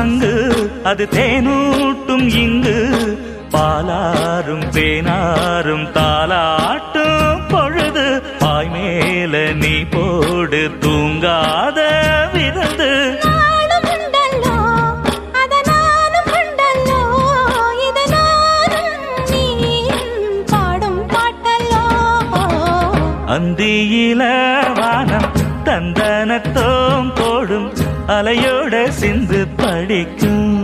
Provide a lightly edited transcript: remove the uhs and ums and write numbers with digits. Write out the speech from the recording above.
சங்கு அது தேனூட்டும் இங்கு பாலாரும் தேனாரும் தாலாட்டும் பொழுது பாய் மேல நீ போடு தூங்காத விருந்து அந்தியில வானம் தந்தனத்தோம் போடும் அலையோட சிந்து படிக்கும்